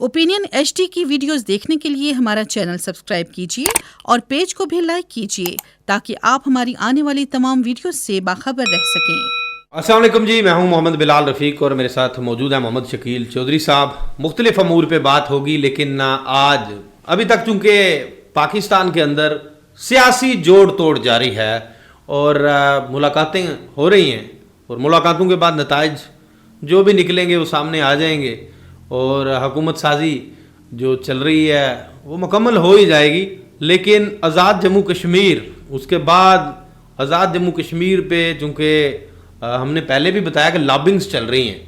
Opinion HD की videos देखने के लिए हमारा चैनल सब्सक्राइब कीजिए और पेज को भी लाइक कीजिए ताकि आप हमारी आने वाली तमाम वीडियोस से बाखबर रह सकें। अस्सलाम वालेकुम जी, मैं हूं मोहम्मद बिलाल रफ़ीक और मेरे साथ मौजूद है मोहम्मद शकील चौधरी साहब। मुख्तलिफ अमूर पे बात होगी, लेकिन आज अभी तक चूँकि पाकिस्तान के अंदर सियासी जोड़ तोड़ जारी है और मुलाकातें हो रही हैं और मुलाकातों के बाद नताइज जो भी निकलेंगे वो सामने आ जाएंगे और हुकूमत साजी जो चल रही है वो मुकम्मल हो ही जाएगी। लेकिन आज़ाद जम्मू कश्मीर, उसके बाद आज़ाद जम्मू कश्मीर पे चूँकि हमने पहले भी बताया कि लॉबिंग्स चल रही हैं,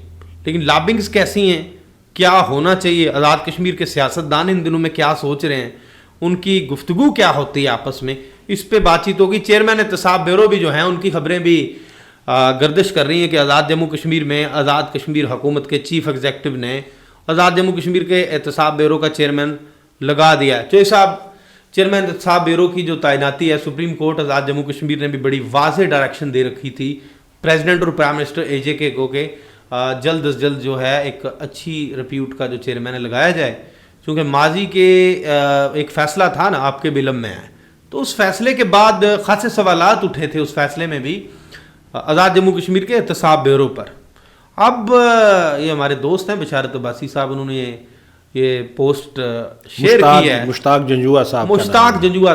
लेकिन लॉबिंग्स कैसी हैं, क्या होना चाहिए, आज़ाद कश्मीर के सियासतदान इन दिनों में क्या सोच रहे हैं, उनकी गुफ्तगू क्या होती है आपस में, इस पे बातचीत होगी। चेयरमैन एहतसाब ब्यूरो भी जो हैं उनकी खबरें भी गर्दिश कर रही हैं कि आज़ाद जम्मू कश्मीर में आज़ाद कश्मीर हुकूमत के चीफ एग्जीक्यूटिव ने आज़ाद जम्मू कश्मीर के एहतसाब ब्यूरो का चेयरमैन लगा दिया है। चौधरी साहब, चेयरमैन एहतसाब ब्यूरो की जो तैनाती है, सुप्रीम कोर्ट आज़ाद जम्मू कश्मीर ने भी बड़ी वाज़ेह डायरेक्शन दे रखी थी प्रेसिडेंट और प्राइम मिनिस्टर AJ को के जल्द अज जल्द जो है एक अच्छी रिप्यूट का जो चेयरमैन लगाया जाए, क्योंकि माजी के एक फ़ैसला था ना आपके बिलम में है, तो उस फैसले के बाद खासे सवालात उठे थे उस फैसले में भी आज़ाद जम्मू कश्मीर के एहतसाब ब्यूरो पर। अब ये हमारे दोस्त हैं बिशारत अब्बासी साहब, उन्होंने ये पोस्ट शेयर की है। मुश्ताक जंजुआ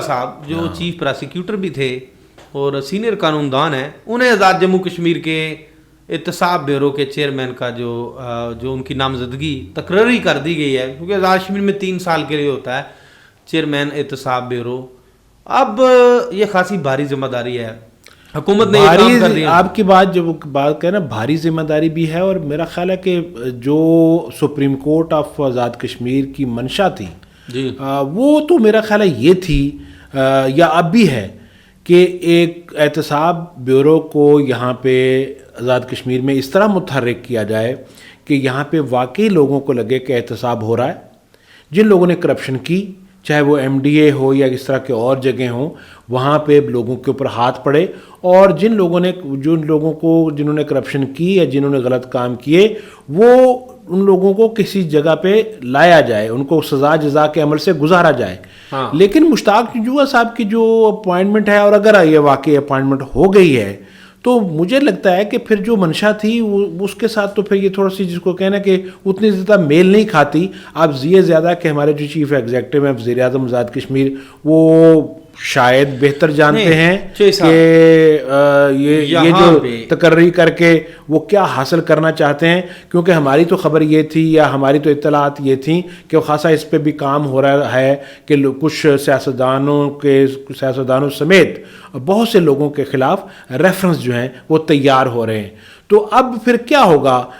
साहब जो चीफ प्रोसिक्यूटर भी थे और सीनियर कानूनदान हैं, उन्हें आज़ाद जम्मू कश्मीर के एहतसाब ब्यूरो के चेयरमैन का जो उनकी नामजदगी तकर्री कर दी गई है, क्योंकि आज़ाद कश्मीर में 3 साल के लिए होता है चेयरमैन एहतसाब ब्यूरो। अब ये खासी भारी जिम्मेदारी है, हुकूमत ने ये काम कर दिया। आपकी बात जो बात करें ना, भारी जिम्मेदारी भी है और मेरा ख्याल है कि जो supreme court of Azad Kashmir की मंशा थी जी, वो तो मेरा ख्याल है ये थी या अब भी है कि एक एहतसाब ब्यूरो को यहाँ पे आज़ाद कश्मीर में इस तरह मुतहर्रिक किया जाए कि यहाँ पे वाकई लोगों को लगे कि एहतसाब हो रहा है। जिन लोगों ने करप्शन की, चाहे वो MDA हो या इस तरह के और जगह हों, वहाँ पे लोगों के ऊपर हाथ पड़े और जिन्होंने करप्शन की या जिन्होंने गलत काम किए, वो उन लोगों को किसी जगह पे लाया जाए, उनको सज़ा जज़ा के अमल से गुजारा जाए। हाँ। लेकिन मुश्ताक जंजुआ साहब की जो अपॉइंटमेंट है, और अगर ये वाकई अपॉइंटमेंट हो गई है, तो मुझे लगता है कि फिर जो मंशा थी वो उसके साथ तो फिर ये थोड़ा सी जिसको कहना कि उतनी ज़्यादा मेल नहीं खाती। आप ये ज़्यादा कि हमारे जो चीफ एग्जीक्यूटिव हैं वज़ीर आज़म आज़ाद कश्मीर, वो शायद बेहतर जानते हैं कि ये जो तकर्री करके वो क्या हासिल करना चाहते हैं, क्योंकि हमारी तो खबर ये थी या हमारी तो इत्तलात ये थी कि खासा इस पे भी काम हो रहा है कि कुछ सियासतदानों समेत बहुत से लोगों के खिलाफ रेफरेंस जो हैं वो तैयार हो रहे हैं। तो अब फिर क्या होगा,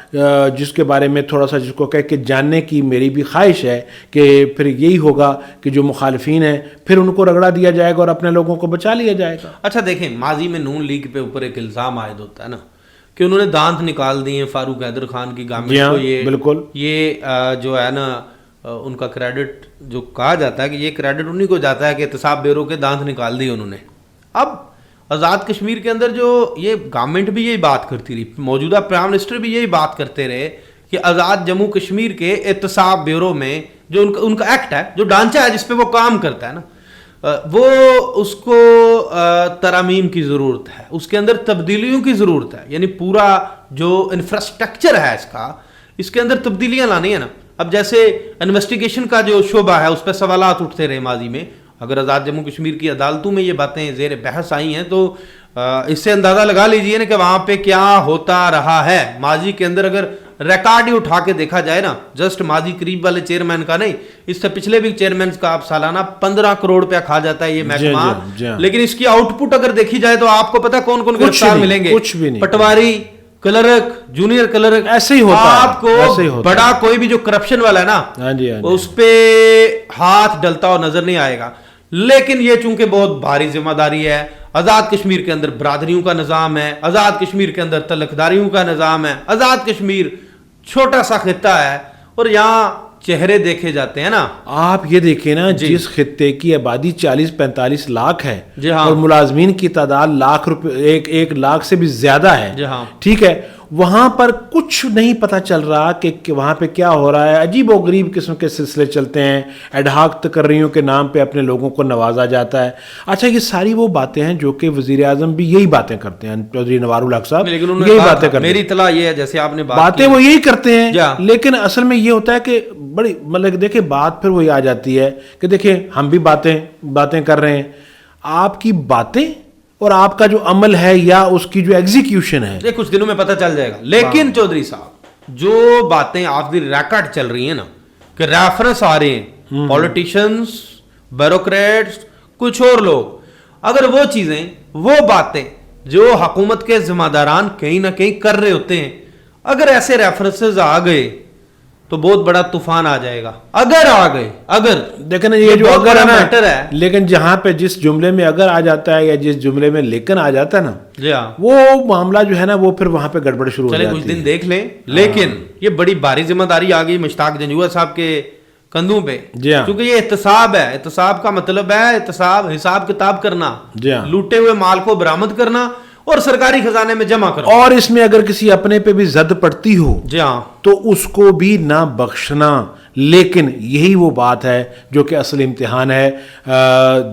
जिसके बारे में थोड़ा सा जिसको कह के जानने की मेरी भी ख्वाहिश है कि फिर यही होगा कि जो मुखालिफिन हैं फिर उनको रगड़ा दिया जाएगा और अपने लोगों को बचा लिया जाएगा। अच्छा देखें, माजी में नून लीग पे ऊपर एक इल्ज़ाम आयद होता है ना कि उन्होंने दांत निकाल दिए फारूक हैदर खान की गवर्नमेंट को। ये बिल्कुल ये जो है ना उनका क्रेडिट जो कहा जाता है कि ये क्रेडिट उन्हीं को जाता है कि एहतसाब ब्यूरो के दांत निकाल दिए उन्होंने। अब आज़ाद कश्मीर के अंदर जो ये गवर्नमेंट भी यही बात करती रही, मौजूदा प्राइम मिनिस्टर भी यही बात करते रहे कि आज़ाद जम्मू कश्मीर के एहतसाब ब्यूरो में जो उनका एक्ट है, जो ढांचा है जिस पे वो काम करता है ना, वो उसको तरमीम की ज़रूरत है, उसके अंदर तब्दीलियों की ज़रूरत है। यानी पूरा जो इंफ्रास्ट्रक्चर है इसके अंदर तब्दीलियाँ लानी है ना। अब जैसे इन्वेस्टिगेशन का जो शोबा है उस पर सवालात उठते रहे माजी में, अगर आज़ाद जम्मू कश्मीर की अदालतों में ये बातें ज़ेर बहस आई हैं तो इससे अंदाज़ा लगा लीजिए ना कि वहाँ पे क्या होता रहा है। माजी के अंदर अगर रिकॉर्ड ही उठा के देखा जाए ना, जस्ट माजी करीब वाले चेयरमैन का नहीं, इससे पिछले भी चेयरमैन का आप सालाना 15 करोड़ रुपया खा जाता है ये महकमा, लेकिन इसकी आउटपुट अगर देखी जाए तो आपको पता कौन कौन गिरफ्तार मिलेंगे? कुछ भी नहीं। पटवारी, क्लर्क, जूनियर क्लर्क, ऐसे ही होता है। आपको बड़ा कोई भी जो करप्शन वाला है ना, उस पे हाथ डलता हुआ नजर नहीं आएगा। लेकिन ये चूंकि बहुत भारी जिम्मेदारी है, आज़ाद कश्मीर के अंदर बरादरियों का निज़ाम है, आज़ाद कश्मीर के अंदर तलकदारियों का निज़ाम है, आज़ाद कश्मीर छोटा सा खित्ता है और यहाँ चेहरे देखे जाते हैं ना। आप ये देखिए ना, जिस खित्ते की आबादी 40-45 लाख है जी हाँ। और मुलाजमीन की तादाद लाख रुपए, एक लाख से भी ज्यादा है, जी हाँ। ठीक है, वहां पर कुछ नहीं पता चल रहा कि वहां पे क्या हो रहा है। अजीब और गरीब किस्म के सिलसिले चलते हैं, एडहाक तकर्रियों के नाम पे अपने लोगों को नवाजा जाता है। अच्छा, ये सारी वो बातें हैं जो कि वजीर आजम भी यही बातें करते हैं, चौधरी अनवारुल हक साहब यही बातें करते हैं। मेरी इतला ये है, जैसे आपने बातें वो यही करते हैं, लेकिन असल में ये होता है कि बड़ी मतलब देखिए बात फिर वही आ जाती है कि देखिए हम भी बातें कर रहे हैं, आपकी बातें और आपका जो अमल है या उसकी जो एग्जीक्यूशन है ये कुछ दिनों में पता चल जाएगा। लेकिन चौधरी साहब, जो बातें ऑफ द रिकॉर्ड चल रही है ना, कि रेफरेंस आ रहे हैं पॉलिटिशियंस, ब्यूरोक्रेट्स, कुछ और लोग, अगर वो चीजें, वो बातें जो हुकूमत के जिम्मेदारान कहीं ना कहीं कर रहे होते हैं, अगर ऐसे रेफरेंसेस आ गए तो बहुत बड़ा तूफान आ जाएगा। अगर आ गए, अगर देखें ना, ये जो अगर मैटर है, लेकिन जहां पे जिस जुमले में अगर आ जाता है या जिस जुमले में लेकिन आ जाता है ना, जी हाँ, वो मामला जो है ना वो फिर वहां पे गड़बड़ शुरू हो जाती है। कुछ दिन देख लें, लेकिन ये बड़ी भारी जिम्मेदारी आ गई मुश्ताक जंजुआ साहब के कंधों पे, क्योंकि ये एहतसाब है। एहतसाब का मतलब है एहतसाब, हिसाब किताब करना, लूटे हुए माल को बरामद करना और सरकारी खजाने में जमा करना। और इसमें अगर किसी अपने पे भी जद पड़ती हो, जी हाँ, तो उसको भी ना बख्शना। लेकिन यही वो बात है जो कि असल इम्तिहान है,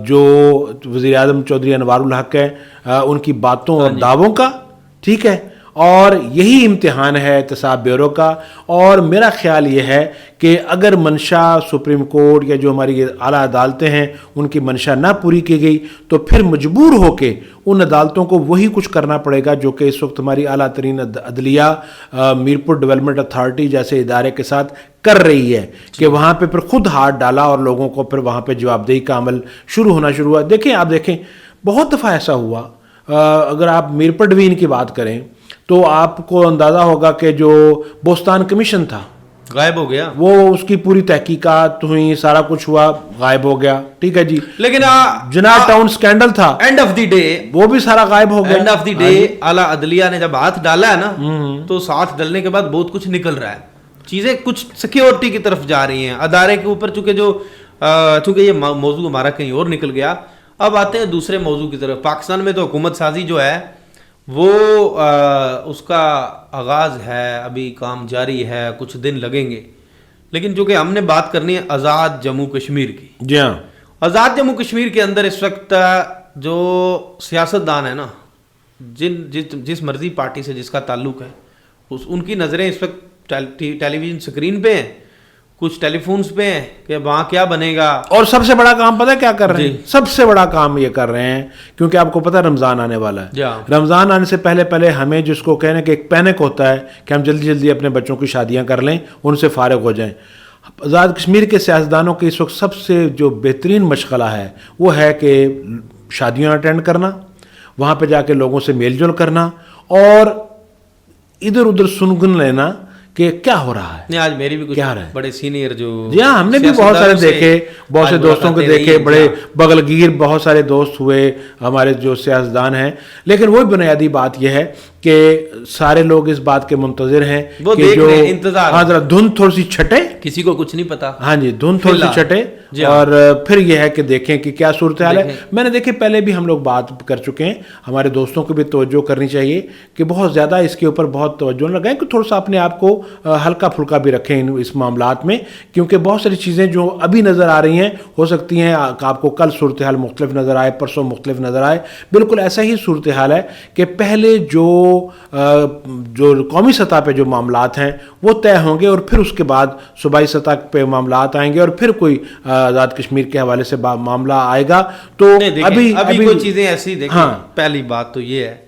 जो वज़ीर आज़म चौधरी अनवारुल हक है उनकी बातों और दावों का, ठीक है, और यही इम्तिहान है एहतसाब ब्यूरो का। और मेरा ख्याल ये है कि अगर मंशा सुप्रीम कोर्ट या जो हमारी आला अदालतें हैं उनकी मंशा ना पूरी की गई तो फिर मजबूर होके उन अदालतों को वही कुछ करना पड़ेगा जो कि इस वक्त हमारी आला तरीन अदलिया मीरपुर डेवलपमेंट अथॉरिटी जैसे इदारे के साथ कर रही है कि वहाँ पे फिर खुद हाथ डाला और लोगों को फिर वहाँ पे जवाबदेही का अमल शुरू हुआ। देखें, आप देखें, बहुत दफ़ा ऐसा हुआ, अगर आप मीरपुर डिवीजन की बात करें तो आपको अंदाजा होगा कि जो बोस्तान कमीशन था गायब हो गया, वो उसकी पूरी तहकीकात हुई, सारा कुछ हुआ, गायब हो गया, ठीक है जी। लेकिन जनाब टाउन स्कैंडल था, एंड ऑफ द डे वो भी सारा गायब हो गया। एंड ऑफ द डे आला अदलिया ने जब हाथ डाला है ना, तो साथ डालने के बाद बहुत कुछ निकल रहा है, चीजें कुछ सिक्योरिटी की तरफ जा रही हैं अदारे के ऊपर, चूंकि ये मौजू हमारा कहीं और निकल गया। अब आते हैं दूसरे मौजू की तरफ। पाकिस्तान में तो हुकूमत साजी जो है वो उसका आगाज है, अभी काम जारी है, कुछ दिन लगेंगे। लेकिन जो कि हमने बात करनी है आज़ाद जम्मू कश्मीर की। जी हाँ, आज़ाद जम्मू कश्मीर के अंदर इस वक्त जो सियासतदान है ना, जिस मर्जी पार्टी से जिसका ताल्लुक है, उनकी नज़रें इस वक्त टेलीविजन स्क्रीन पे हैं, कुछ टेलीफोन्स पे हैं कि वहाँ क्या बनेगा। और सबसे बड़ा काम पता है क्या कर रहे हैं? सबसे बड़ा काम ये कर रहे हैं क्योंकि आपको पता है रमज़ान आने वाला है। रमज़ान आने से पहले हमें जिसको कहने कि एक पैनिक होता है कि हम जल्दी जल्दी अपने बच्चों की शादियाँ कर लें, उनसे फारिग हो जाएं। आज़ाद कश्मीर के सियासतदानों की इस वक्त सबसे जो बेहतरीन मशगला है वो है कि शादियाँ अटेंड करना, वहाँ पर जाके लोगों से मेल जोल करना और इधर उधर सुनगुन लेना कि क्या हो रहा है। नहीं, आज मेरी भी कुछ बड़े सीनियर जो, जी हाँ, हमने भी बहुत सारे देखे, बहुत से दोस्तों को देखे, बड़े बगलगीर बहुत सारे दोस्त हुए हमारे जो सियासतदान हैं। लेकिन वही बुनियादी बात यह है कि सारे लोग इस बात के मुंतजिर हैं कि जो इंतजार धुंध थोड़ी सी छटे, किसी को कुछ नहीं पता, हाँ जी, धुंध थोड़ी सी छटे और फिर यह है कि देखें कि क्या सूरत हाल है। मैंने देखे पहले भी हम लोग बात कर चुके हैं, हमारे दोस्तों को भी तवज्जो करनी चाहिए कि बहुत ज़्यादा इसके ऊपर बहुत तवज्जो न लगाएं, कि थोड़ा सा अपने आप को हल्का फुल्का भी रखें इस मामलात में, क्योंकि बहुत सारी चीज़ें जो अभी नज़र आ रही हैं हो सकती हैं आपको कल सूरत हाल मुख्तलिफ नज़र आए, परसों मुख्तलिफ नज़र आए। बिल्कुल ऐसा ही सूरत हाल है कि पहले जो कौमी सतह पे जो मामलात हैं वो तय होंगे और फिर उसके बाद सूबाई सतह पे मामलात आएंगे और फिर कोई आज़ाद कश्मीर के हवाले से मामला आएगा। तो अभी कोई चीज़ें ऐसी देखें। हाँ, पहली बात तो ये है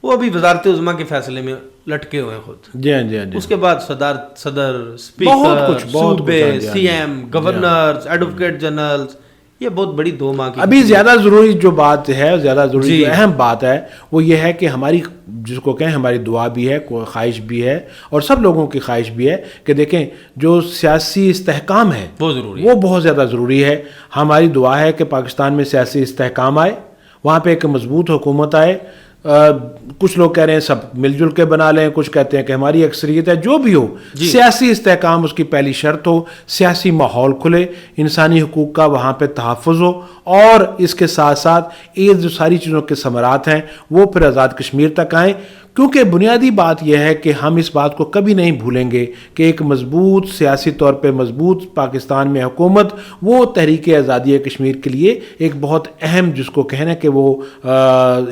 वो अभी वज़ारत उज़्मा के फैसले में लटके हुए हैं खुद। जी हाँ, जी हाँ। उसके बाद सदर, स्पीकर, सूबे, सीएम, गवर्नर्स, एडवोकेट जनरल्स, ये बहुत बड़ी 2 माह की। अभी ज़्यादा ज़रूरी जो बात है, ज़्यादा ज़रूरी जो अहम बात है वो ये है कि हमारी जिसको कहें हमारी दुआ भी है, ख्वाहिश भी है और सब लोगों की ख्वाहिश भी है कि देखें जो सियासी इस्तेहकाम है वो बहुत ज़्यादा ज़रूरी है। हमारी दुआ है कि पाकिस्तान में सियासी इस्तेहकाम आए, वहाँ पे एक मजबूत हुकूमत आए, कुछ लोग कह रहे हैं सब मिलजुल के बना लें, कुछ कहते हैं कि हमारी अक्सरियत है। जो भी हो, सियासी इस्तेहकाम उसकी पहली शर्त हो, सियासी माहौल खुले, इंसानी हुकूक का वहाँ पे तहफ़्फ़ुज़ हो, और इसके साथ साथ ये जो सारी चीज़ों के समरात हैं वो फिर आज़ाद कश्मीर तक आएँ। क्योंकि बुनियादी बात यह है कि हम इस बात को कभी नहीं भूलेंगे कि एक मजबूत सियासी तौर पे मजबूत पाकिस्तान में हुकूमत वो तहरीक आज़ादी कश्मीर के लिए एक बहुत अहम, जिसको कहना कि वो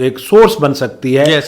एक सोर्स बन सकती है।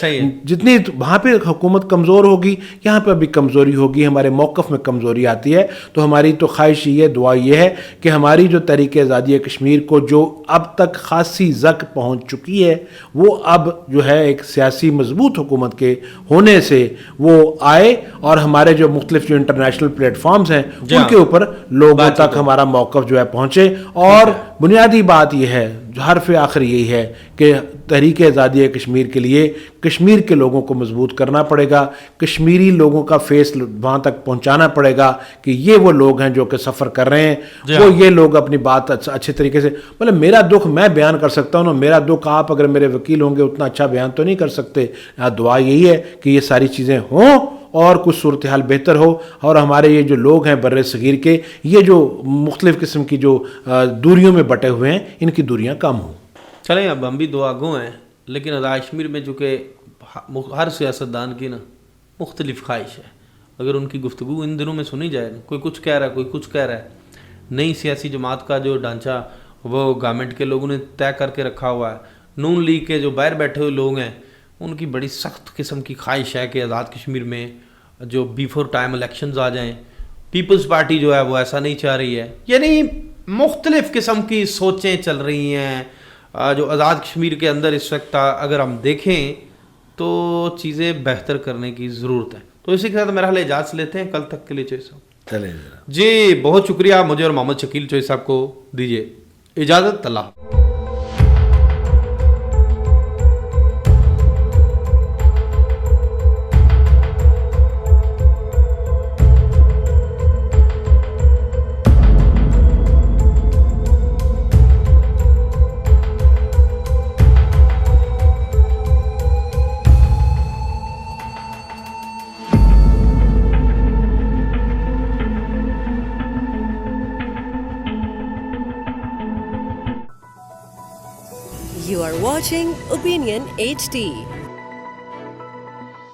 जितनी वहाँ पे हुकूमत कमज़ोर होगी, यहाँ पर भी कमज़ोरी होगी, हमारे मौक़िफ़ में कमज़ोरी आती है। तो हमारी तो ख्वाहिश ये, दुआ ये है कि हमारी जो तहरीक आज़ादी कश्मीर को जो अब तक खासी ज़क पहुँच चुकी है, वो अब जो है एक सियासी मजबूत हुकूमत के होने से वो आए, और हमारे जो मुख्तलिफ जो इंटरनेशनल प्लेटफॉर्म्स हैं उनके ऊपर लोगों तक हमारा मौक़िफ़ जो है पहुँचे। और बुनियादी बात यह है, जो हर्फ आखिर यही है कि तहरीक आज़ादी कश्मीर के लिए कश्मीर के लोगों को मजबूत करना पड़ेगा, कश्मीरी लोगों का फेस वहाँ तक पहुँचाना पड़ेगा कि ये वो लोग हैं जो कि सफ़र कर रहे हैं, वो ये लोग अपनी बात अच्छे तरीके से, मतलब मेरा दुख मैं बयान कर सकता हूँ ना, मेरा दुख आप अगर मेरे वकील होंगे उतना अच्छा बयान तो नहीं कर सकते। दुआ यही है कि ये सारी चीज़ें हों और कुछ सूरत हाल बेहतर हो, और हमारे ये जो लोग हैं बर्रे सगीर के, ये जो मुख्तलिफ़ किस्म की जो दूरियों में बटे हुए हैं, इनकी दूरियां कम हों। चलें, अब हम भी दुआ गो हैं, लेकिन आज़ाद कश्मीर में चूँकि हर सियासतदान की ना मुख्तलिफ़ ख्वाहिश है। अगर उनकी गुफ्तगू इन दिनों में सुनी जाए, कोई कुछ कह रहा है, कोई कुछ कह रहा है, नई सियासी जमात का जो ढांचा वो गवर्नमेंट के लोगों ने तय करके रखा हुआ है। नून लीग के जो बाहर बैठे हुए लोग हैं उनकी बड़ी सख्त किस्म की ख्वाहिश है कि आज़ाद कश्मीर में जो बिफोर टाइम इलेक्शंस आ जाएं। पीपल्स पार्टी जो है वो ऐसा नहीं चाह रही है। यानी मुख्तलिफ़ किस्म की सोचें चल रही हैं जो आज़ाद कश्मीर के अंदर इस वक्त अगर हम देखें तो चीज़ें बेहतर करने की ज़रूरत है। तो इसी के साथ मेरा हाल इजाज़त लेते हैं, कल तक के लिए चोई साहब। चले जी, बहुत शुक्रिया मुझे और मोहम्मद शकील चोई साहब को दीजिए इजाज़त। अल्लाह। You are watching Opinion HD.